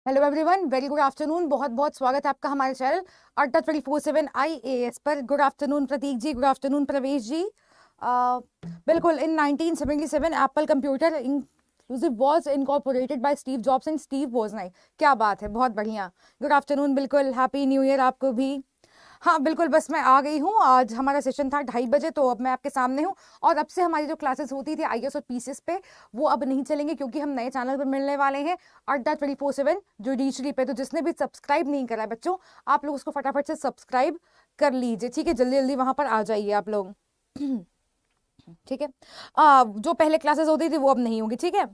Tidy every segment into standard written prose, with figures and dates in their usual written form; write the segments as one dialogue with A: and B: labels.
A: Hello everyone, very good afternoon. बहुत बहुत स्वागत है आपका हमारे चैनल अड्डा 24/7 IAS पर। Good afternoon Prateek ji, good afternoon Pravesh ji. बिल्कुल, in 1977 Apple computer inclusive was incorporated by Steve Jobs and Steve Wozniak. क्या बात है, बहुत बढ़िया। गुड आफ्टरनून, बिल्कुल हैप्पी न्यू ईयर आपको भी। हाँ बिल्कुल, बस मैं आ गई हूँ। आज हमारा सेशन था 2:30 बजे, तो अब मैं आपके सामने हूँ। और अब से हमारी जो क्लासेस होती थी IAS और PCS पे, वो अब नहीं चलेंगे क्योंकि हम नए चैनल पर मिलने वाले हैं अड्डा 24/7 जुडिशरी पे। तो जिसने भी सब्सक्राइब नहीं करा है बच्चों, आप लोग उसको फटाफट से सब्सक्राइब कर लीजिए, ठीक है। जल्दी जल्दी वहां पर आ जाइए आप लोग, ठीक है। जो पहले क्लासेस होती थी वो अब नहीं होगी, ठीक है।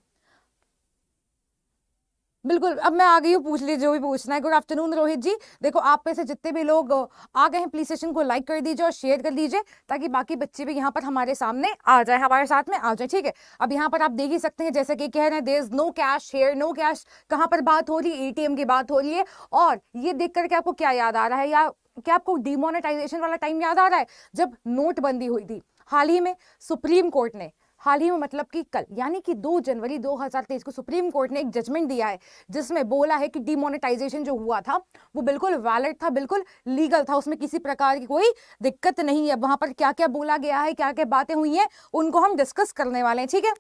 A: बिल्कुल, अब मैं आ गई हूँ, पूछ लीजिए जो भी पूछना है। गुड आफ्टरनून रोहित जी। देखो, आप में से जितने भी लोग आ गए हैं, प्लीज सेशन को लाइक कर दीजिए और शेयर कर दीजिए ताकि बाकी बच्चे भी यहाँ पर हमारे सामने आ जाए, हमारे साथ में आ जाए, ठीक है। अब यहाँ पर आप देख ही सकते हैं, जैसे कि कह रहे हैं there is no cash here, no cash. कहाँ पर बात हो रही है? ATM की बात हो रही है। और ये देख करके आपको क्या याद आ रहा है, या क्या आपको डिमोनेटाइजेशन वाला टाइम याद आ रहा है जब नोटबंदी हुई थी? हाल ही में सुप्रीम कोर्ट ने, हाल ही में मतलब कि कल, यानी कि 2 जनवरी 2023 को सुप्रीम कोर्ट ने एक जजमेंट दिया है जिसमें बोला है कि डिमोनेटाइजेशन जो हुआ था वो बिल्कुल वैलिड था, बिल्कुल लीगल था, उसमें किसी प्रकार की कोई दिक्कत नहीं है। वहां पर क्या क्या बोला गया है, क्या क्या बातें हुई हैं, उनको हम डिस्कस करने वाले हैं, ठीक है।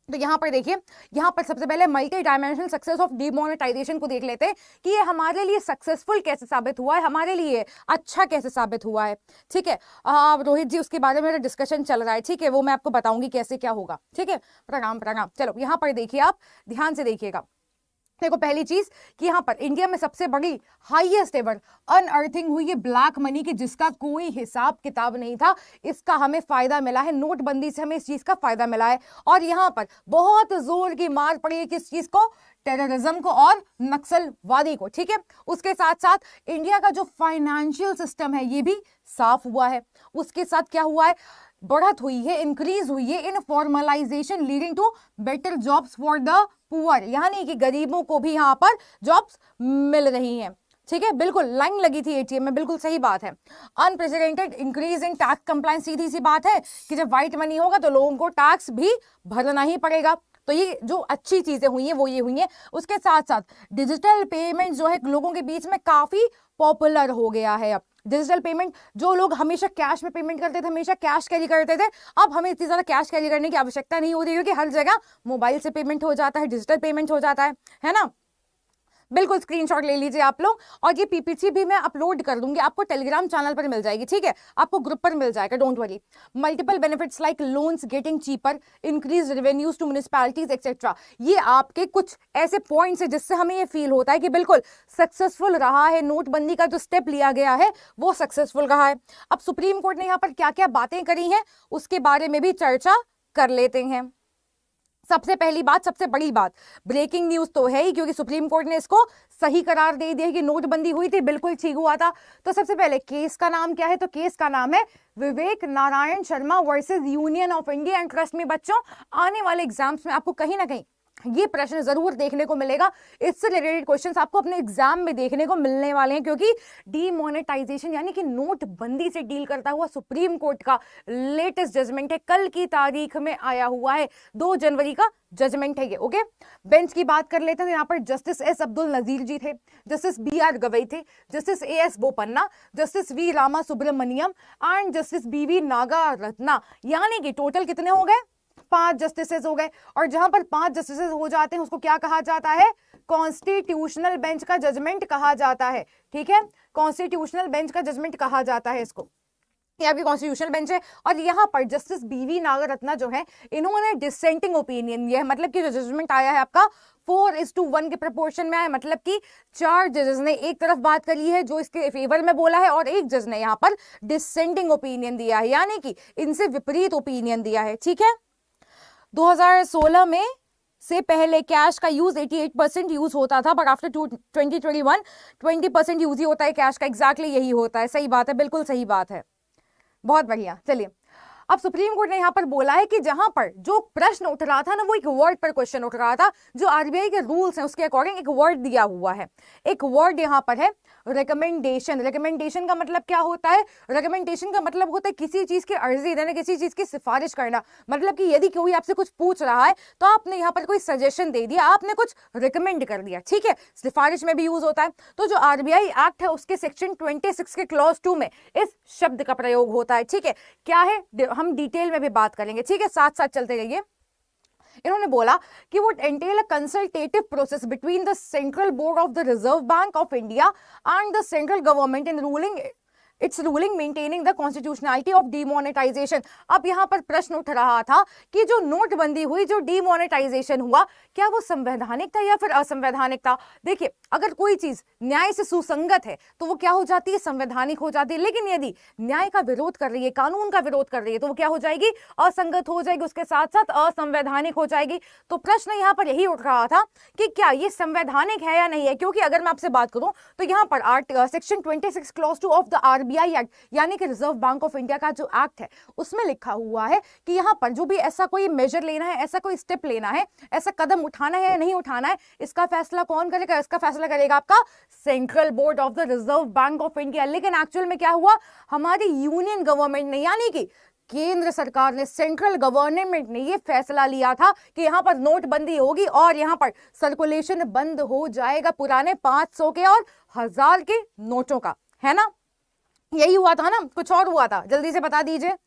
A: तो यहाँ पर देखिए, यहाँ पर सबसे पहले multi dimensional success of demonetisation को देख लेते हैं कि ये हमारे लिए सक्सेसफुल कैसे साबित हुआ है, हमारे लिए अच्छा कैसे साबित हुआ है, ठीक है। रोहित जी, उसके बारे में डिस्कशन चल रहा है, ठीक है, वो मैं आपको बताऊंगी कैसे क्या होगा, ठीक है। प्रणाम प्रणाम। चलो यहाँ पर देखिए, आप ध्यान से देखिएगा। देखो, पहली चीज कि यहाँ पर इंडिया में सबसे बड़ी हाईएस्ट एवर अनअर्थिंग हुई है ब्लैक मनी की, जिसका कोई हिसाब किताब नहीं था। इसका हमें फायदा मिला है, नोटबंदी से हमें इस चीज का फायदा मिला है। और यहाँ पर बहुत जोर की मार पड़ी है किस चीज को? टेररिज्म को और नक्सलवादी को, ठीक है। उसके साथ साथ इंडिया का जो फाइनेंशियल सिस्टम है ये भी साफ हुआ है। उसके साथ क्या हुआ है? बढ़त हुई है, इंक्रीज हुई है in formalisation leading to better jobs for the poor, यानी कि गरीबों को भी यहाँ पर जॉब्स मिल रही हैं, ठीक है। बिल्कुल लाइन लगी थी ATM में, बिल्कुल सही बात है। Unprecedented increase in tax compliance, सीधी सी बात है कि जब व्हाइट मनी होगा तो लोगों को टैक्स भी भरना ही पड़ेगा। तो ये जो अच्छी चीजें हुई हैं वो ये हुई हैं। उसके साथ साथ डिजिटल पेमेंट जो है लोगों के बीच में काफी पॉपुलर हो गया है। अब डिजिटल पेमेंट, जो लोग हमेशा कैश में पेमेंट करते थे, हमेशा कैश कैरी करते थे, अब हमें इतनी ज्यादा कैश कैरी करने की आवश्यकता नहीं होती क्योंकि हर जगह मोबाइल से पेमेंट हो जाता है, डिजिटल पेमेंट हो जाता है ना। बिल्कुल स्क्रीनशॉट ले लीजिए आप लोग, और ये PPT भी मैं अपलोड कर दूंगी, आपको टेलीग्राम चैनल पर मिल जाएगी, ठीक है। आपको ग्रुप पर मिल जाएगा, don't worry. Multiple benefits like loans getting cheaper, increase revenues to municipalities etcetera. ये आपके कुछ ऐसे पॉइंट्स है जिससे हमें ये फील होता है कि बिल्कुल सक्सेसफुल रहा है, नोटबंदी का जो स्टेप लिया गया है वो सक्सेसफुल रहा है। अब सुप्रीम कोर्ट ने यहाँ पर क्या क्या बातें करी हैं उसके बारे में भी चर्चा कर लेते हैं। सबसे पहली बात, सबसे बड़ी बात, ब्रेकिंग न्यूज तो है ही क्योंकि सुप्रीम कोर्ट ने इसको सही करार दे दिया कि नोटबंदी हुई थी, बिल्कुल ठीक हुआ था। तो सबसे पहले केस का नाम क्या है? तो केस का नाम है Vivek Narayan Sharma versus union of India. And trust में बच्चों, आने वाले एग्जाम्स में आपको कहीं ना कहीं ये प्रश्न जरूर देखने को मिलेगा। इससे रिलेटेड क्वेश्चंस आपको अपने एग्जाम में देखने को मिलने वाले हैं क्योंकि डीमोनेटाइजेशन यानी कि नोटबंदी से डील करता हुआ सुप्रीम कोर्ट का लेटेस्ट जजमेंट है, कल की तारीख में आया हुआ है, 2 जनवरी का जजमेंट है ये, ओके। बेंच की बात कर लेते हैं तो यहाँ पर जस्टिस S अब्दुल नजीर जी थे, जस्टिस BR गवई थे, justice AS Bopanna, justice V Ramasubramanian and justice BV Nagarathna. यानी कि टोटल कितने हो गए? 5 जस्टिसेस हो गए। और जहां पर 5 जस्टिसेस हो जाते हैं उसको क्या कहा जाता है? कॉन्स्टिट्यूशनल बेंच का जजमेंट कहा जाता है, ठीक है। कॉन्स्टिट्यूशनल बेंच का जजमेंट कहा जाता है इसको, ये आपकी कॉन्स्टिट्यूशनल बेंच है। और यहाँ पर जस्टिस BV नागरत्ना जो है, इन्होंने डिसेंटिंग ओपिनियन, यह मतलब कि जो जजमेंट आया है आपका 4:1 के प्रपोर्शन में आया, मतलब कि 4 जजेस ने एक तरफ बात करी है जो इसके फेवर में बोला है और एक जज ने यहाँ पर डिसेंटिंग ओपिनियन दिया है, यानी कि इनसे विपरीत ओपिनियन दिया है, ठीक है। 2016 में से पहले कैश का यूज 88% यूज होता था, बट आफ्टर 2021 20% यूज ही होता है कैश का। एग्जैक्टली यही होता है, सही बात है, बिल्कुल सही बात है, बहुत बढ़िया। चलिए अब सुप्रीम कोर्ट ने यहाँ पर बोला है कि जहां पर जो प्रश्न उठ रहा था ना, वो एक वर्ड पर क्वेश्चन उठ रहा था, जो आरबीआई के रूल्स हैं उसके अकॉर्डिंग एक वर्ड दिया हुआ है। एक वर्ड यहाँ पर है रिकमेंडेशन। रिकमेंडेशन का मतलब क्या होता है? रिकमेंडेशन का मतलब होता है किसी चीज की अर्जी देना, किसी चीज की सिफारिश करना। मतलब कि यदि कोई आपसे कुछ पूछ रहा है तो आपने यहाँ पर कोई सजेशन दे दिया, आपने कुछ रिकमेंड कर दिया, ठीक है, सिफारिश में भी यूज होता है। तो जो आरबीआई एक्ट है उसके सेक्शन 26 के क्लॉज 2 में इस शब्द का प्रयोग होता है, ठीक है। क्या है हम डिटेल में भी बात करेंगे, ठीक है, साथ साथ चलते रहिए। इन्होंने बोला कि would entail a consultative process between the central board of the reserve bank of India and the central government in ruling its ruling maintaining the constitutionality of demonetisation. अब यहाँ पर प्रश्न उठ रहा था कि जो नोटबंदी हुई, जो डीमोनेटाइजेशन हुआ, क्या वो संवैधानिक था या फिर असंवैधानिक था? देखिए, अगर कोई चीज न्याय से सुसंगत है तो वो क्या हो जाती है? संवैधानिक हो जाती है। लेकिन यदि न्याय का विरोध कर रही है, कानून का विरोध कर रही है, तो वो क्या हो जाएगी? असंगत हो जाएगी, उसके साथ साथ असंवैधानिक हो जाएगी। तो प्रश्न यहाँ पर यही उठ रहा था कि क्या ये संवैधानिक है या नहीं है, क्योंकि अगर मैं आपसे बात करूं तो यहाँ पर section 26 clause 2 of the RBI act, यानी कि रिजर्व बैंक ऑफ इंडिया का जो एक्ट है, उसमें लिखा हुआ है कि यहाँ पर जो भी ऐसा कोई मेजर लेना है, ऐसा कोई स्टेप लेना है, ऐसा कदम उठाना है या नहीं उठाना है, इसका फैसला कौन करेगा? इसका फैसला करेगा आपका central board of the reserve bank of India. लेकिन एक्चुअल में क्या हुआ? हमारी यूनियन गवर्नमेंट ने, यानी कि केंद्र सरकार ने, सेंट्रल गवर्नमेंट ने ये फैसला लिया था कि यहां पर नोटबंदी होगी और यहां पर सर्कुलेशन बंद हो जाएगा पुराने 500 के और 1000 के नोटों का, है ना? यही हुआ था ना, कुछ और हुआ था? जल्दी से बता दीजिए।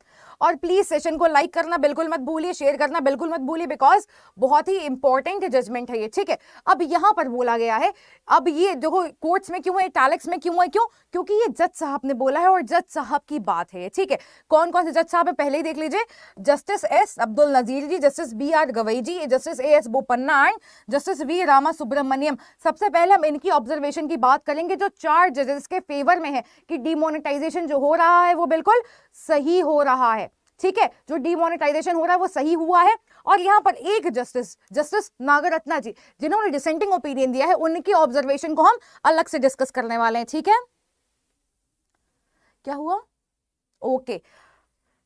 A: और प्लीज सेशन को लाइक करना बिल्कुल मत भूलिए, शेयर करना बिल्कुल मत भूलिए, बिकॉज बहुत ही इंपॉर्टेंट जजमेंट है ये, ठीक है। अब यहां पर बोला गया है, अब ये देखो कोर्ट्स में क्यों है, इटैलिक्स में क्यों है, क्यों? क्योंकि ये जज साहब ने बोला है और जज साहब की बात है, ठीक है। कौन कौन से जज साहब है पहले ही देख लीजिए। Justice S Abdul Nazeer ji, justice B R Gavai ji, justice A S Bopanna and justice V Ramasubramanian. सबसे पहले हम इनकी ऑब्जर्वेशन की बात करेंगे, जो 4 जजेस के फेवर में है कि डिमोनेटाइजेशन जो हो रहा है वो बिल्कुल सही हो रहा है, ठीक है। जो डीमोनेटाइजेशन हो रहा है वो सही हुआ है। और यहां पर एक जस्टिस नागरत्ना जी, जिन्होंने डिसेंटिंग ओपिनियन दिया है, उनकी ऑब्जर्वेशन को हम अलग से डिस्कस करने वाले हैं, ठीक है। क्या हुआ? ओके,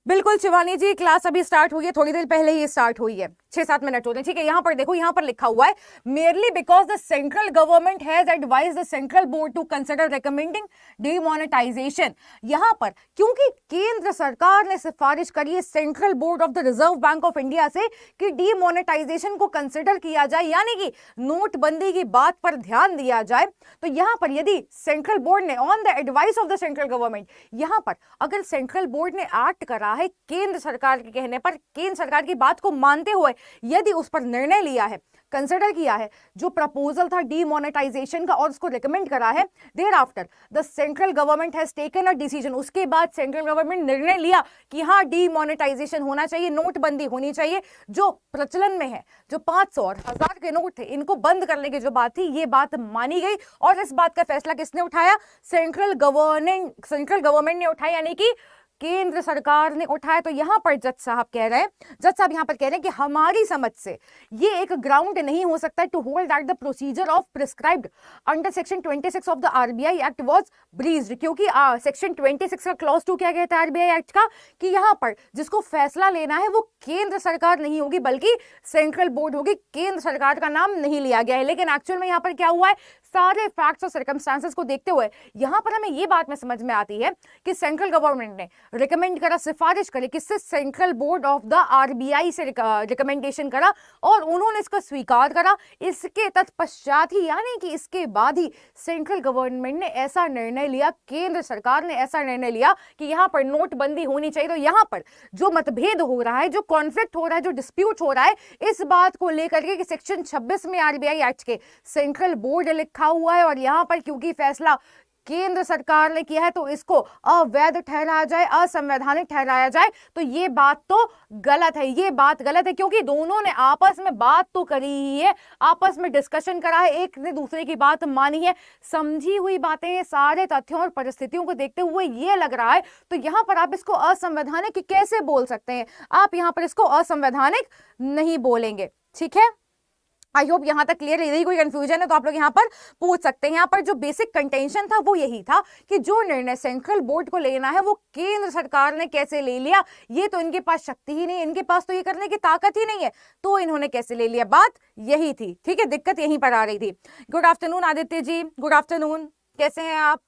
A: बिल्कुल शिवानी जी, क्लास अभी स्टार्ट हुई है, थोड़ी देर पहले ही स्टार्ट हुई है, 6-7 मिनट होते हैं, ठीक है। यहां पर देखो, यहां पर लिखा हुआ है merely because the central government has advised the central board to consider recommending demonetisation. यहां पर क्योंकि केंद्र सरकार ने सिफारिश करी है central board of the reserve bank of India से कि डीमोनेटाइजेशन को कंसिडर किया जाए, यानी कि नोटबंदी की बात पर ध्यान दिया जाए, तो यहां पर यदि सेंट्रल बोर्ड ने on the advice of the central government, यहां पर अगर सेंट्रल बोर्ड ने एक्ट करा है केंद्र सरकार के कहने पर, केंद्र सरकार की बात को मानते हुए यदि उस पर निर्णय लिया है, कंसिडर किया है, जो प्रपोजल था डीमोनेटाइजेशन का और उसको रिकमेंड करा है, thereafter the central government has taken a decision, उसके बाद सेंट्रल गवर्नमेंट निर्णय लिया कि हाँ डीमोनेटाइजेशन होना चाहिए, नोटबंदी होनी चाहिए, जो प्रचलन में है, जो 500 और 1000 के नोट थे, इनको बंद करने की जो बात थी, ये बात मानी गई। और इस बात का फैसला किसने उठाया? सेंट्रल गवर्नमेंट ने उठाया, यानी कि केंद्र सरकार ने उठाया। तो यहां पर जज साहब कह रहे हैं, जज साहब यहां पर कह रहे हैं कि हमारी समझ से ये एक ग्राउंड नहीं हो सकता to hold that the procedure of prescribed under section 26 of the RBI act was breached. क्योंकि सेक्शन 26 का क्लॉज 2 क्या कहता है आरबीआई एक्ट का, कि यहां पर जिसको फैसला लेना है वो केंद्र सरकार नहीं होगी बल्कि सेंट्रल बोर्ड होगी, केंद्र सरकार का नाम नहीं लिया गया है। लेकिन एक्चुअल में यहां पर क्या हुआ है, सारे फैक्ट्स और सर्कमस्टांसेस को देखते हुए यहां पर हमें ये बात में समझ में आती है कि सेंट्रल गवर्नमेंट ने रिकमेंड करा, सिफारिश करी, किससे? Central board of the RBI से रिकमेंडेशन करा और उन्होंने इसको स्वीकार करा। इसके तत्पश्चात ही, यानी कि इसके बाद ही सेंट्रल गवर्नमेंट ने ऐसा निर्णय लिया, केंद्र सरकार ने ऐसा निर्णय लिया कि यहां पर नोटबंदी होनी चाहिए। तो यहां पर जो मतभेद हो रहा है, जो कॉन्फ्लिक्ट हो रहा है, जो डिस्प्यूट हो रहा है, इस बात को लेकर के कि सेक्शन 26 में आरबीआई एक्ट के सेंट्रल बोर्ड लिखा हुआ है और यहां पर क्योंकि फैसला केंद्र सरकार ने किया है तो इसको अवैध ठहराया जाए, असंवैधानिक ठहराया जाए, तो ये बात तो गलत है, ये बात गलत है। क्योंकि दोनों ने आपस में बात तो करी ही है, आपस में डिस्कशन करा है, एक ने दूसरे की बात मानी है, समझी हुई बातें, सारे तथ्यों और परिस्थितियों को देखते हुए ये लग रहा है। तो यहां पर आप इसको असंवैधानिक कैसे बोल सकते हैं? आप यहां पर इसको असंवैधानिक नहीं बोलेंगे, ठीक है। आई होप यहाँ तक क्लियर है। यदि कोई कंफ्यूजन है तो आप लोग यहाँ पर पूछ सकते हैं। यहाँ पर जो बेसिक कंटेंशन था वो यही था कि जो निर्णय सेंट्रल बोर्ड को लेना है वो केंद्र सरकार ने कैसे ले लिया, ये तो इनके पास शक्ति ही नहीं, इनके पास तो ये करने की ताकत ही नहीं है, तो इन्होंने कैसे ले लिया, बात यही थी। ठीक है, दिक्कत यहीं पर आ रही थी। Good afternoon Aditya ji, good afternoon, कैसे हैं आप?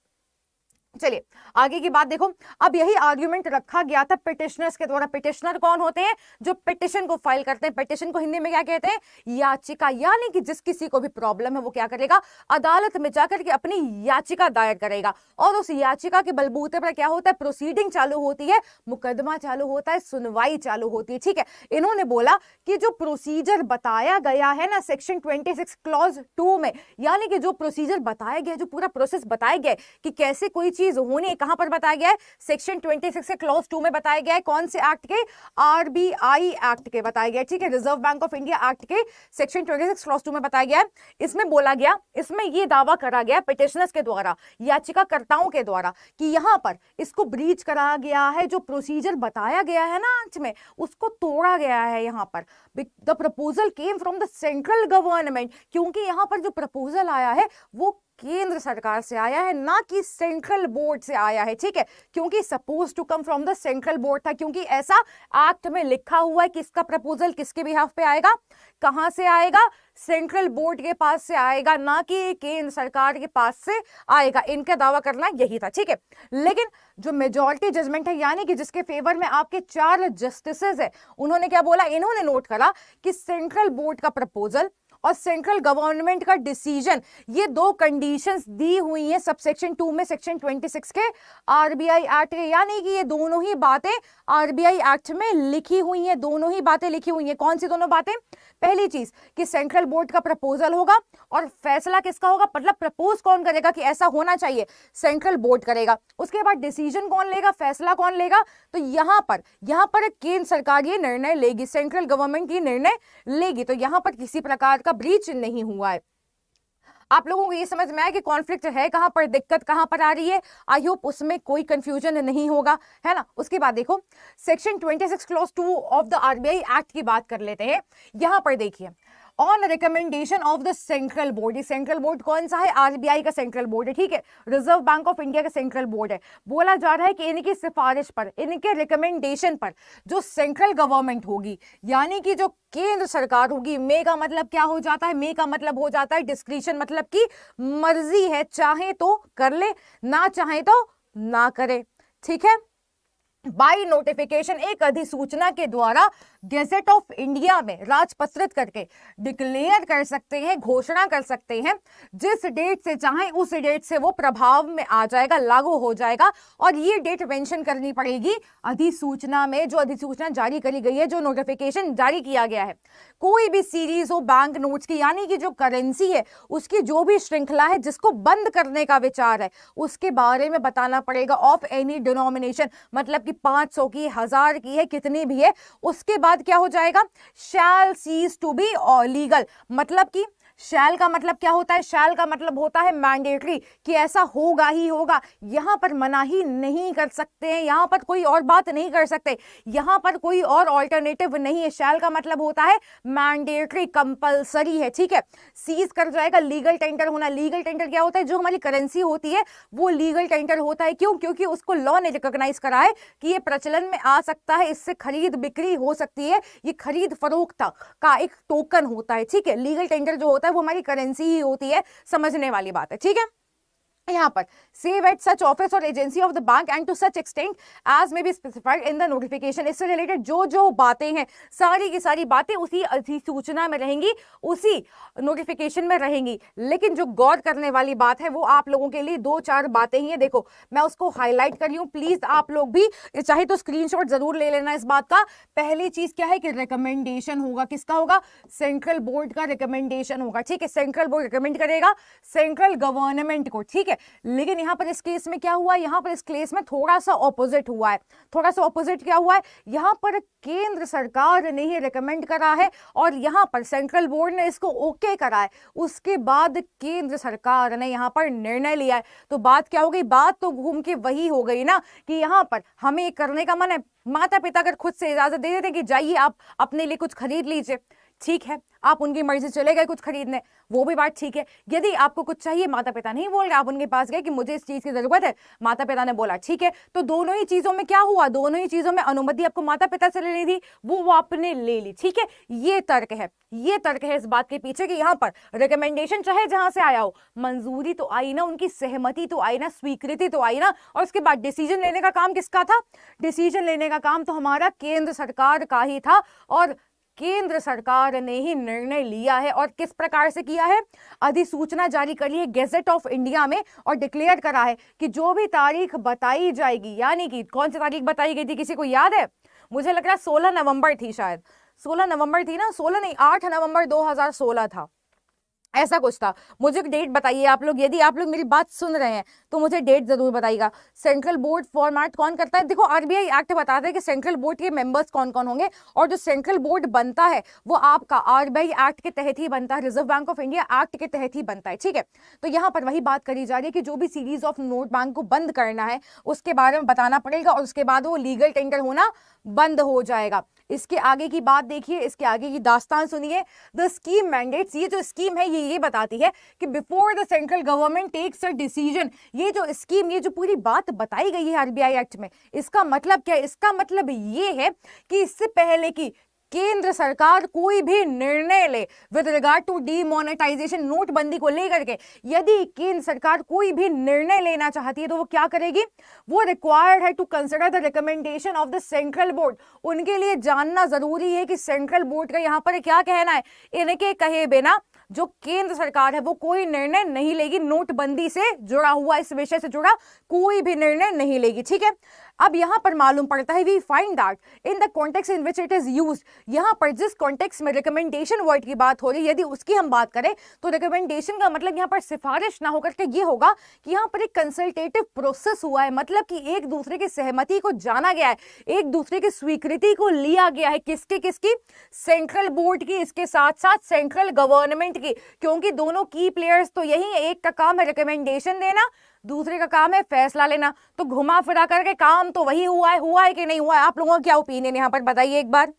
A: चलिए आगे की बात देखो। अब यही आर्ग्यूमेंट रखा गया था पिटिशनर्स के द्वारा। पिटिशनर कौन होते हैं? जो पिटिशन को फाइल करते हैं। पिटिशन को हिंदी में क्या कहते हैं? याचिका। यानी कि जिस किसी को भी प्रॉब्लम है वो क्या करेगा? अदालत में जाकर के अपनी याचिका दायर करेगा और उस याचिका के बलबूते पर क्या होता है? प्रोसीडिंग चालू होती है, मुकदमा चालू होता है, सुनवाई चालू होती है। ठीक है, इन्होंने बोला कि जो प्रोसीजर बताया गया है ना सेक्शन 26 क्लॉज 2 में, यानी कि जो प्रोसीजर बताया गया, जो पूरा प्रोसेस बताया गया कि कैसे कोई चीज होनी है, कहां पर बताया गया है? सेक्शन 26 के क्लॉज 2 में बताया गया है। कौन से एक्ट के? आरबीआई एक्ट के बताया गया है। ठीक है, reserve bank of India act के सेक्शन 26 क्लॉज 2 में बताया गया है। इसमें बोला गया, इसमें यह दावा करा गया पिटिशनर्स के द्वारा, याचिकाकर्ताओं के द्वारा, कि यहां पर इसको ब्रीच करा गया है। जो प्रोसीजर बताया गया है ना एक्ट में, उसको तोड़ा गया है। यहां पर the proposal came from the central government, क्योंकि यहां पर जो प्रपोजल आया है वो केंद्र सरकार से आया है, ना कि सेंट्रल बोर्ड से आया है। ठीक है, क्योंकि suppose to come from the central board था, क्योंकि ऐसा एक्ट में लिखा हुआ है कि इसका प्रपोजल किसके बिहाफ पे आएगा, कहां से आएगा? सेंट्रल बोर्ड के पास से आएगा, ना कि केंद्र सरकार के पास से आएगा। इनका दावा करना यही था। ठीक है, लेकिन जो मेजॉरिटी जजमेंट है, यानी कि जिसके फेवर में आपके 4 जस्टिसेस है, उन्होंने क्या बोला? इन्होंने नोट करा कि सेंट्रल बोर्ड का प्रपोजल और सेंट्रल गवर्नमेंट का डिसीजन, ये 2 कंडीशंस दी हुई हैं सबसेक्शन 2 में सेक्शन 26 के आरबीआई एक्ट के, यानी कि ये दोनों ही बातें आरबीआई एक्ट में लिखी हुई हैं। दोनों ही बातें लिखी हुई हैं। कौन सी दोनों बातें? पहली चीज कि सेंट्रल बोर्ड का प्रपोजल होगा और फैसला किसका होगा, मतलब प्रपोज कौन करेगा कि ऐसा होना चाहिए, सेंट्रल बोर्ड करेगा। उसके बाद डिसीजन कौन लेगा, फैसला कौन लेगा? तो यहां पर केंद्र सरकार ये निर्णय लेगी, सेंट्रल गवर्नमेंट ये निर्णय लेगी। तो यहां पर किसी प्रकार का ब्रीच नहीं हुआ है। आप लोगों को ये समझ में आया कि कॉन्फ्लिक्ट है कहां पर, दिक्कत कहां पर आ रही है? आई होप उसमें कोई कंफ्यूजन नहीं होगा, है ना। उसके बाद देखो section 26 clause 2 of the RBI act की बात कर लेते हैं। यहां पर देखिए, on recommendation of the central board. ये सेंट्रल बोर्ड कौन सा है? आरबीआई का सेंट्रल बोर्ड है। ठीक है, रिजर्व बैंक ऑफ इंडिया का सेंट्रल बोर्ड है। बोला जा रहा है कि इनकी सिफारिश पर, इनके रिकमेंडेशन पर जो सेंट्रल गवर्नमेंट होगी, यानी कि जो केंद्र सरकार होगी, मे का मतलब क्या हो जाता है? मे का मतलब हो जाता है डिस्क्रिशन, मतलब कि मर्जी है, चाहे तो कर ले, ना चाहे तो ना करे। ठीक है, बाई नोटिफिकेशन, एक अधिसूचना के द्वारा गैजेट ऑफ इंडिया में राजपत्रित करके डिक्लेयर कर सकते हैं, घोषणा कर सकते हैं। जिस डेट से चाहें उस डेट से वो प्रभाव में आ जाएगा, लागू हो जाएगा। और ये डेट मेंशन करनी पड़ेगी अधिसूचना में, जो अधिसूचना जारी करी गई है, जो नोटिफिकेशन जारी किया गया है। कोई भी सीरीज हो बैंक नोट्स की, यानी कि जो करेंसी है उसकी जो भी श्रृंखला है जिसको बंद करने का विचार है, उसके बारे में बताना पड़ेगा। ऑफ एनी डिनोमिनेशन, मतलब 500 की, 1000 की है, कितनी भी है। उसके बाद क्या हो जाएगा? शैल सीज टू बी लीगल, मतलब कि शैल का मतलब क्या होता है? शैल का मतलब होता है मैंडेटरी, कि ऐसा होगा ही होगा। यहां पर मनाही नहीं कर सकते हैं, यहां पर कोई और बात नहीं कर सकते, यहां पर कोई और ऑल्टरनेटिव नहीं है। शैल का मतलब होता है मैंडेटरी, कंपलसरी है। ठीक है, सीज कर जाएगा, लीगल टेंडर होना। लीगल टेंडर क्या होता है? जो हमारी करेंसी होती है वो लीगल टेंडर होता है। क्यों? क्योंकि उसको लॉ ने रिकॉग्नाइज करा है कि ये प्रचलन में आ सकता है, इससे खरीद बिक्री हो सकती है, ये खरीद फरोख्त का एक टोकन होता है। ठीक है, लीगल टेंडर जो होता है वो हमारी करेंसी ही होती है, समझने वाली बात है। ठीक है, यहाँ पर सेव एट सच ऑफिस और agency of the bank and to such extent as may be specified in the notification. इससे रिलेटेड जो जो बातें हैं, सारी की सारी बातें उसी अधिसूचना में रहेंगी, उसी नोटिफिकेशन में रहेंगी। लेकिन जो गौर करने वाली बात है वो आप लोगों के लिए 2-4 बातें ही हैं। देखो मैं उसको हाईलाइट कर रही हूँ, प्लीज आप लोग भी चाहे तो स्क्रीनशॉट जरूर ले लेना इस बात का। पहली चीज क्या है कि रिकमेंडेशन होगा, किसका होगा? सेंट्रल बोर्ड का रिकमेंडेशन होगा। ठीक है, सेंट्रल बोर्ड रिकमेंड करेगा सेंट्रल गवर्नमेंट को। ठीक है, लेकिन यहां पर इस केस में क्या हुआ? यहां पर इस केस में थोड़ा सा ऑपोजिट हुआ है। थोड़ा सा ऑपोजिट क्या हुआ है? यहां पर केंद्र सरकार ने ही रिकमेंड करा है और यहां पर सेंट्रल बोर्ड ने इसको ओके करा है। उसके बाद केंद्र सरकार ने यहां पर निर्णय लिया है। तो बात क्या हो गई? बात तो घूम के वही हो गई ना कि यहां पर हमें करने का मन है। माता पिता अगर खुद से इजाजत दे देते कि जाइए आप अपने लिए कुछ खरीद लीजिए, ठीक है, आप उनकी मर्जी चले गए कुछ खरीदने, वो भी बात ठीक है। यदि आपको कुछ चाहिए, माता पिता नहीं बोल रहे, आप उनके पास गए कि मुझे इस चीज की जरूरत है, माता पिता ने बोला ठीक है, तो दोनों ही चीजों में क्या हुआ, दोनों ही चीजों में अनुमति आपको माता पिता से लेनी थी, वो आपने ले ली। ठीक है, ये तर्क है, ये तर्क है इस बात के पीछे कि यहाँ पर रिकमेंडेशन चाहे जहां से आया हो, मंजूरी तो आई ना, उनकी सहमति तो आई ना, स्वीकृति तो आई ना, और उसके बाद डिसीजन लेने का काम किसका था, डिसीजन लेने का काम तो हमारा केंद्र सरकार का ही था, और केंद्र सरकार ने ही निर्णय लिया है। और किस प्रकार से किया है, अधिसूचना जारी करी है गेजेट ऑफ इंडिया में, और डिक्लेयर करा है कि जो भी तारीख बताई जाएगी, यानी कि कौन सी तारीख बताई गई थी, किसी को याद है, मुझे लग रहा है 16 नवंबर थी, शायद 16 नवंबर थी ना, 16 नहीं 8 नवंबर 2016 था, ऐसा कुछ था। मुझे डेट बताइए आप लोग, यदि आप लोग मेरी बात सुन रहे हैं तो मुझे डेट जरूर बताइएगा। सेंट्रल बोर्ड फॉर्मेट कौन करता है, देखो आरबीआई एक्ट बताता है कि सेंट्रल बोर्ड के मेंबर्स कौन कौन होंगे, और जो सेंट्रल बोर्ड बनता है वो आपका आरबीआई एक्ट के तहत ही बनता है, reserve bank of India act के तहत ही बनता है। ठीक है, तो यहाँ पर वही बात करी जा रही है कि जो भी सीरीज ऑफ नोट बैंक को बंद करना है उसके बारे में बताना पड़ेगा, और उसके बाद वो लीगल टेंडर होना बंद हो जाएगा। इसके आगे की बात देखिए, इसके आगे की दास्तान सुनिए। द स्कीम मैंडेट्स, ये जो स्कीम है ये बताती है कि before the central government takes a decision, ये जो स्कीम, ये जो पूरी बात बताई गई है आरबीआई एक्ट में, इसका मतलब क्या है, इसका मतलब ये है कि इससे पहले की केंद्र सरकार कोई भी निर्णय ले विद रिगार्ड टू डीमोनेटाइजेशन, नोटबंदी को लेकर के, यदि केंद्र सरकार कोई भी निर्णय लेना चाहती है तो वो क्या करेगी, वो रिक्वायर्ड है to consider the recommendation of the central board. उनके लिए जानना जरूरी है कि सेंट्रल बोर्ड का यहाँ पर क्या कहना है, इनके कहे बिना जो केंद्र सरकार है वो कोई निर्णय नहीं लेगी, नोटबंदी से जुड़ा हुआ, इस विषय से जुड़ा कोई भी निर्णय नहीं लेगी। ठीक है, अब यहां पर मालूम पड़ता है, we find that in the context in which it is used, यहां पर जिस कॉन्टेक्स्ट में रिकमेंडेशन वर्ड की बात हो रही है, यदि उसकी हम बात करें तो रिकमेंडेशन का मतलब यहां पर सिफारिश ना होकर के ये होगा कि यहां पर एक कंसल्टेटिव प्रोसेस हुआ है, मतलब कि एक दूसरे की सहमति को जाना गया है, एक दूसरे की स्वीकृति को लिया गया है, किसकी किसकी, सेंट्रल बोर्ड की, इसके साथ साथ सेंट्रल गवर्नमेंट की, क्योंकि दोनों की प्लेयर्स तो यही है, एक का काम है रिकमेंडेशन देना, दूसरे का काम है फैसला लेना, तो घुमा फिरा करके काम तो वही हुआ है कि नहीं हुआ है, आप लोगों का क्या ओपिनियन यहाँ पर बताइए एक बार।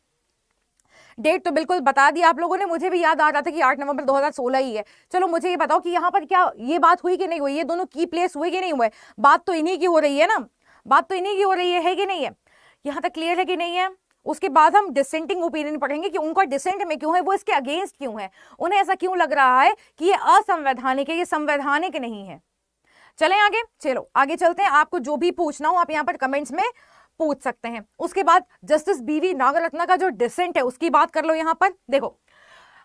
A: डेट तो बिल्कुल बता दी आप लोगों ने, मुझे भी याद आ रहा था कि 8 नवंबर 2016 ही है। चलो मुझे ये बताओ कि यहाँ पर क्या ये बात हुई कि नहीं हुई, ये दोनों की प्लेस हुए कि नहीं हुए, बात तो इन्हीं की हो रही है ना, बात तो इन्हीं की हो रही है कि नहीं है, यहाँ तक क्लियर है कि नहीं है। उसके बाद हम डिसेंटिंग ओपिनियन पढ़ेंगे कि उनका डिसेंट में क्यों है, वो इसके अगेंस्ट क्यों है, उन्हें ऐसा क्यों लग रहा है कि ये असंवैधानिक है, ये संवैधानिक नहीं है। चलें आगे, चलो आगे चलते हैं, आपको जो भी पूछना हो आप यहाँ पर कमेंट्स में पूछ सकते हैं। उसके बाद जस्टिस बीवी नागरत्ना का जो डिसेंट है उसकी बात कर लो। यहाँ पर देखो,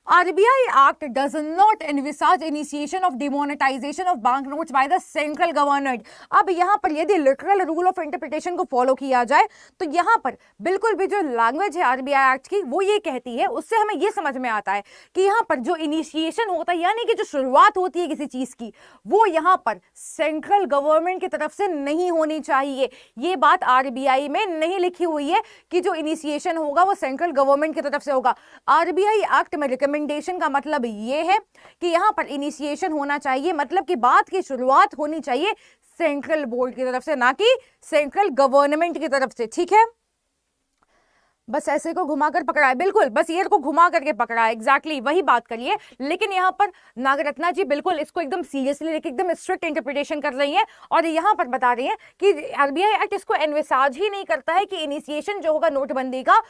A: RBI Act does not envisage initiation of demonetization of banknotes by the central government। अब यहाँ पर यदि लिटरल रूल ऑफ इंटरप्रिटेशन को फॉलो किया जाए तो यहाँ पर बिल्कुल भी जो लैंग्वेज है RBI एक्ट की वो ये कहती है, उससे हमें ये समझ में आता है कि यहाँ पर जो इनिशिएशन होता है, यानी कि जो शुरुआत होती है किसी चीज की, वो यहाँ पर सेंट्रल गवर्नमेंट की तरफ से नहीं होनी चाहिए। ये बात RBI में नहीं लिखी हुई है कि जो इनिशिएशन होगा वो सेंट्रल गवर्नमेंट की तरफ से होगा। RBI एक्ट में रिकमेंडेशन का मतलब ये है कि यहां पर इनिशिएशन होना चाहिए, मतलब कि बात की शुरुआत होनी चाहिए सेंट्रल बोर्ड की तरफ से, ना कि सेंट्रल गवर्नमेंट की तरफ से। ठीक है, बस ऐसे को घुमाकर पकड़ा है, बिल्कुल बस ये को घुमा करके पकड़ा है, एग्जैक्टली वही बात करिए। लेकिन यहाँ पर नागरत्ना जी बिल्कुल इसको एकदम सीरियसली लेके एकदम स्ट्रिक्ट इंटरप्रिटेशन कर रही हैं, और यहाँ पर बता रही हैं कि RBI एक्ट इसको एनविसाज ही नहीं करता है कि इनिशिएशन जो होगा नोटबंदी का,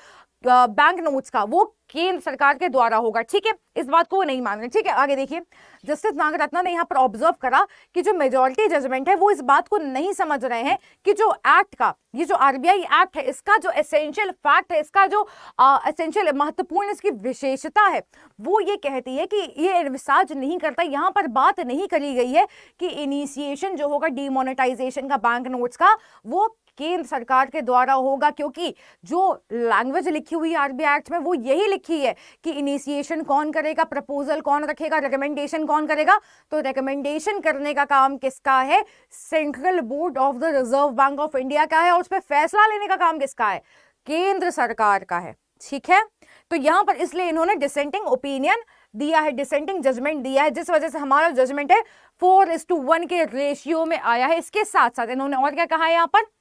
A: बैंक नोट्स का, वो केंद्र सरकार के द्वारा होगा। ठीक है, इस बात को नहीं मान रहे। ठीक है, आगे देखिए, जस्टिस नागरत्ना ने यहाँ पर ऑब्जर्व करा कि जो मेजॉरिटी जजमेंट है वो इस बात को नहीं समझ रहे हैं कि जो एक्ट का, ये जो RBI एक्ट है, इसका जो एसेंशियल फैक्ट है, इसका जो एसेंशियल महत्वपूर्ण इसकी विशेषता है, वो ये कहती है कि ये एनविसाज नहीं करता, यहाँ पर बात नहीं करी गई है कि इनिशिएशन जो होगा डीमोनेटाइजेशन का बैंक नोट्स का, वो केंद्र सरकार के द्वारा होगा, क्योंकि जो लैंग्वेज लिखी हुई है RBI एक्ट में वो यही लिखी है कि इनिशिएशन कौन करेगा, प्रपोजल कौन रखेगा, रिकमेंडेशन कौन करेगा। तो रिकमेंडेशन करने का काम किसका है, central board of the reserve bank of India का है, और उस पर फैसला लेने का काम किसका है, केंद्र सरकार का है। ठीक है, तो यहां पर इसलिए इन्होंने डिसेंटिंग ओपिनियन दिया है, डिसेंटिंग जजमेंट दिया है, जिस वजह से हमारा जजमेंट है 4:1 के रेशियो में आया है। इसके साथ साथ इन्होंने और क्या कहा है यहाँ पर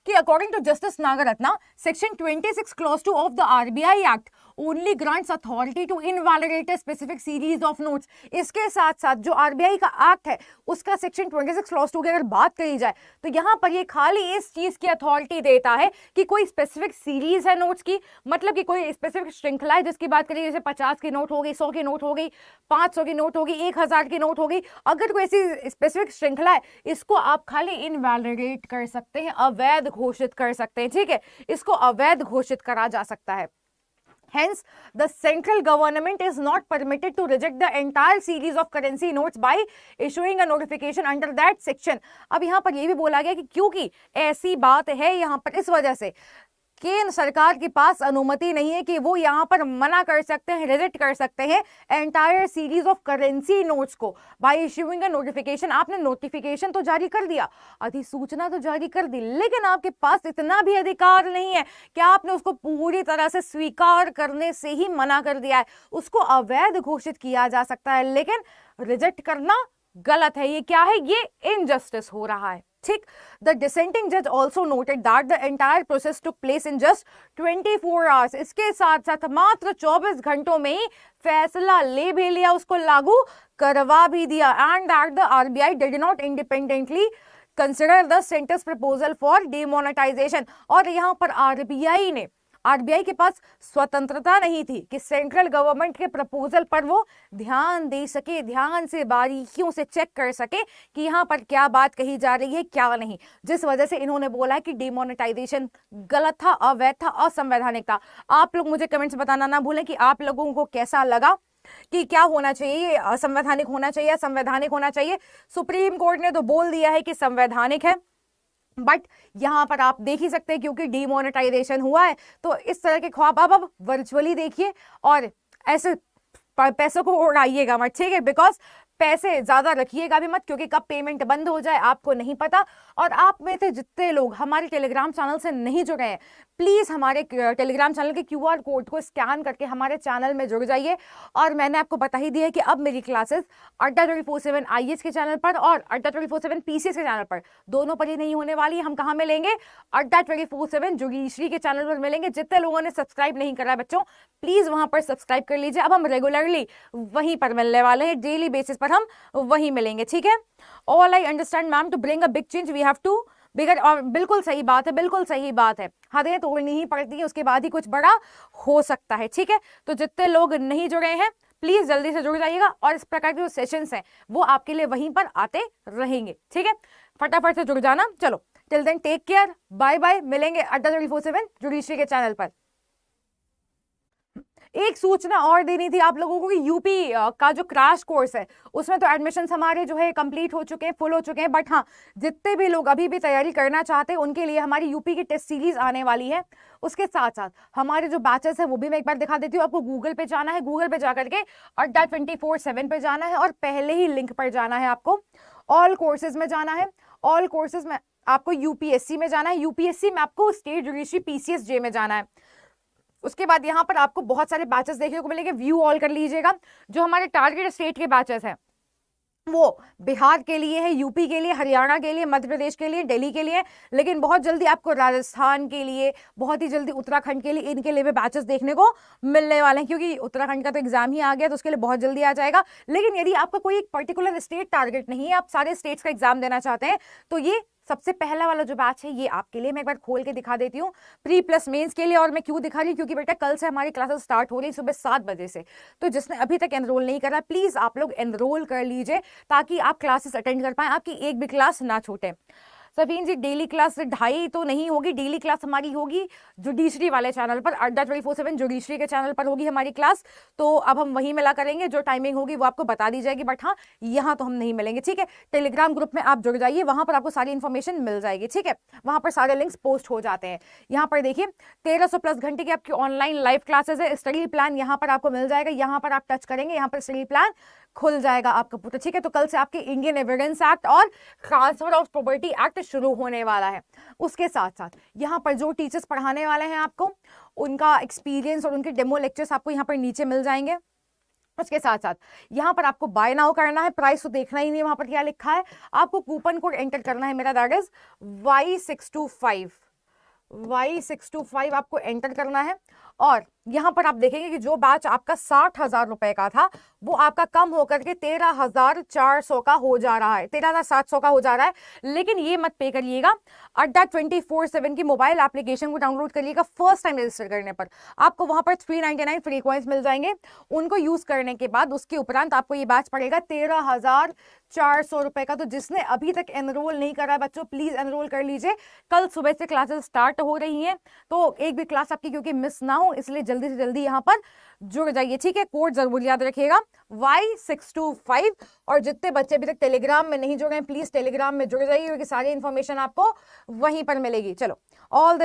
A: कि according to justice Nagarathna section 26 clause 2 of the RBI act only grants authority to invalidate a specific series of notes. इसके साथ साथ जो आरबीआई का एक्ट है उसका सेक्शन 26 क्लॉज 2 की अगर बात करी जाए तो यहाँ पर ये खाली इस चीज की अथॉरिटी देता है कि कोई स्पेसिफिक सीरीज है नोट्स की, मतलब कि कोई स्पेसिफिक श्रृंखला है जिसकी बात करिए, जैसे 50 की नोट हो गई, 100 की नोट हो गई, 500 की नोट हो गई, 1000 की नोट हो गई, अगर कोई ऐसी स्पेसिफिक श्रृंखला है इसको आप खाली इनवैलिडेट कर सकते हैं, अवैध घोषित कर सकते हैं। ठीक है, इसको अवैध घोषित करा जा सकता है। Hence, the central government is not permitted to reject the entire series of currency notes by issuing a notification under that section। अब यहाँ पर ये भी बोला गया कि क्योंकि ऐसी बात है यहाँ पर इस वजह से केंद्र सरकार के पास अनुमति नहीं है कि वो यहाँ पर मना कर सकते हैं, रिजेक्ट कर सकते हैं entire series of currency notes को बाय इश्यूइंग अ नोटिफिकेशन। आपने नोटिफिकेशन तो जारी कर दिया, अधिसूचना तो जारी कर दी, लेकिन आपके पास इतना भी अधिकार नहीं है कि आपने उसको पूरी तरह से स्वीकार करने से ही मना कर दिया है, उसको अवैध घोषित किया जा सकता है, लेकिन रिजेक्ट करना गलत है। ये क्या है? ये इनजस्टिस हो रहा है। ठीक, द डिसेंटिंग जज also noted that the entire process took place in just 24 hours. इसके साथ साथ मात्र 24 घंटों में ही फैसला ले भी लिया, उसको लागू करवा भी दिया। And that the RBI did not independently consider the centres proposal for demonetisation. और यहाँ पर आरबीआई के पास स्वतंत्रता नहीं थी कि सेंट्रल गवर्नमेंट के प्रपोजल पर वो ध्यान दे सके, ध्यान से बारीकियों से चेक कर सके कि यहाँ पर क्या बात कही जा रही है क्या नहीं, जिस वजह से इन्होंने बोला कि डिमोनेटाइजेशन गलत था, अवैध था, असंवैधानिक था। आप लोग मुझे कमेंट्स बताना ना भूलें कि आप लोगों को कैसा लगा, कि क्या होना चाहिए, असंवैधानिक होना चाहिए या संवैधानिक होना चाहिए। सुप्रीम कोर्ट ने तो बोल दिया है कि संवैधानिक है, बट यहां पर आप देख ही सकते हैं क्योंकि डीमोनेटाइजेशन हुआ है तो इस तरह के ख्वाब आप अब वर्चुअली देखिए और ऐसे पैसों को उड़ाइएगा मत। ठीक है, बिकॉज पैसे ज्यादा रखिएगा भी मत, क्योंकि कब पेमेंट बंद हो जाए आपको नहीं पता। और आप में से जितने लोग हमारे टेलीग्राम चैनल से नहीं जुड़े हैं, प्लीज हमारे टेलीग्राम चैनल के QR कोड को स्कैन करके हमारे चैनल में जुड़ जाइए। और मैंने आपको बता ही दिया है कि अब मेरी क्लासेस अड्डा 24/7 IAS के चैनल पर और अड्डा 24/7 PCS के चैनल पर, दोनों पर ही नहीं होने वाली। हम कहाँ मिलेंगे? अड्डा 24/7 जोगेश्वरी के चैनल पर मिलेंगे। जितने लोगों ने सब्सक्राइब नहीं करा बच्चों, प्लीज वहां पर सब्सक्राइब कर लीजिए। अब हम रेगुलरली वहीं पर मिलने वाले हैं, डेली बेसिस पर हम वहीं मिलेंगे। ठीक है, all I understand ma'am, to bring a big change we have to bigger. और बिल्कुल सही बात है, बिल्कुल सही बात है, हदें तोड़नी ही पड़ती है, उसके बाद ही कुछ बड़ा हो सकता है। ठीक है, तो जितने लोग नहीं जुड़े हैं प्लीज जल्दी से जुड़ जाइएगा और इस प्रकार के जो सेशंस हैं वो आपके लिए वहीं पर आते रहेंगे। ठीक है, फटाफट से जुड़ जाना। चलो, till then take care, bye bye, मिलेंगे अड्डा 24/7 जोगेश्वरी के चैनल पर। एक सूचना और देनी थी आप लोगों को कि यूपी का जो क्रैश कोर्स है उसमें तो एडमिशन्स हमारे जो है कंप्लीट हो चुके हैं, फुल हो चुके हैं, बट हाँ जितने भी लोग अभी भी तैयारी करना चाहते हैं उनके लिए हमारी यूपी की टेस्ट सीरीज आने वाली है। उसके साथ साथ हमारे जो बैचेस है वो भी मैं एक बार दिखा देती हूँ आपको। गूगल पे जाना है, गूगल पे जाकर के अड्डा 24/7 पे जाना है और पहले ही लिंक पर जाना है आपको। ऑल कोर्सेज में जाना है, ऑल कोर्सेज में आपको यूपीएससी में जाना है, यूपीएससी में आपको स्टेट जोगेश्वरी PCSJ में जाना है। उसके बाद यहाँ पर आपको बहुत सारे बैचेस देखने को मिलेंगे, व्यू ऑल कर लीजिएगा। जो हमारे टारगेट स्टेट के बैचेस हैं वो बिहार के लिए है, यूपी के लिए, हरियाणा के लिए, मध्य प्रदेश के लिए, दिल्ली के लिए, लेकिन बहुत जल्दी आपको राजस्थान के लिए, बहुत ही जल्दी उत्तराखंड के लिए, इनके लिए भी बैचेस देखने को मिलने वाले हैं, क्योंकि उत्तराखंड का तो एग्जाम ही आ गया तो उसके लिए बहुत जल्दी आ जाएगा। लेकिन यदि आपका कोई एक पर्टिकुलर स्टेट टारगेट नहीं है, आप सारे स्टेट्स का एग्जाम देना चाहते हैं, तो ये सबसे पहला वाला जो बैच है ये आपके लिए मैं एक बार खोल के दिखा देती हूँ, प्री प्लस मेंस के लिए। और मैं क्यों दिखा रही हूँ? क्योंकि बेटा कल से हमारी क्लासेस स्टार्ट हो रही सुबह 7 बजे से, तो जिसने अभी तक एनरोल नहीं करा प्लीज आप लोग एनरोल कर लीजिए ताकि आप क्लासेस अटेंड कर पाए, आपकी एक भी क्लास ना छूटे। सफीन जी, डेली क्लास 2:30 तो नहीं होगी, डेली क्लास हमारी होगी जोगेश्वरी वाले चैनल पर, अड्डा 24/7 जोगेश्वरी के चैनल पर होगी हमारी क्लास। तो अब हम वहीं मिला करेंगे, जो टाइमिंग होगी वो आपको बता दी जाएगी, बट हाँ यहाँ तो हम नहीं मिलेंगे। ठीक है, टेलीग्राम ग्रुप में आप जुड़ जाइए, वहां पर आपको सारी इन्फॉर्मेशन मिल जाएगी। ठीक है, वहां पर सारे लिंक्स पोस्ट हो जाते हैं। यहाँ पर देखिए 1300+ घंटे की आपकी ऑनलाइन लाइव क्लासेस है, स्टडी प्लान यहाँ पर आपको मिल जाएगा, यहाँ पर आप टच करेंगे, यहाँ पर स्टडी प्लान खुल जाएगा आपका पूरा। ठीक है, तो कल से आपके इंडियन एविडेंस एक्ट और ट्रांसफर ऑफ प्रॉपर्टी एक्ट शुरू होने वाला है। उसके साथ साथ यहाँ पर जो टीचर्स पढ़ाने वाले हैं आपको उनका एक्सपीरियंस और उनके डेमो लेक्चर्स आपको यहाँ पर नीचे मिल जाएंगे। उसके साथ साथ यहाँ पर आपको बाय नाउ करना है, प्राइस तो देखना ही नहीं वहां पर क्या लिखा है, आपको कूपन कोड एंटर करना है मेरा, दैट इज Y625 Y625 आपको एंटर करना है और यहाँ पर आप देखेंगे कि जो बैच आपका 60,000 रुपए का था वो आपका कम होकर के 13,400 का हो जा रहा है, 13,700 का हो जा रहा है। लेकिन ये मत पे करिएगा, अड्डा 24/7 की मोबाइल एप्लीकेशन को डाउनलोड करिएगा। फर्स्ट टाइम रजिस्टर करने पर आपको वहां पर 399 फ्री कॉइन्स मिल जाएंगे। उनको यूज करने के बाद उसके उपरांत आपको ये बैच पड़ेगा 13,400 रुपए का। तो जिसने अभी तक एनरोल नहीं करा बच्चों, प्लीज एनरोल कर लीजिए। कल सुबह से क्लासेस स्टार्ट हो रही हैं, तो एक भी क्लास आपकी क्योंकि मिस ना हो, इसलिए जल्दी से जल्दी यहाँ पर जुड़ जाइए, ठीक है। कोड जरूर याद रखिएगा Y625। और जितने बच्चे अभी तक टेलीग्राम में नहीं जुड़े हैं, प्लीज टेलीग्राम में जुड़ जाइए क्योंकि सारी इंफॉर्मेशन आपको वहीं पर मिलेगी। चलो, ऑल द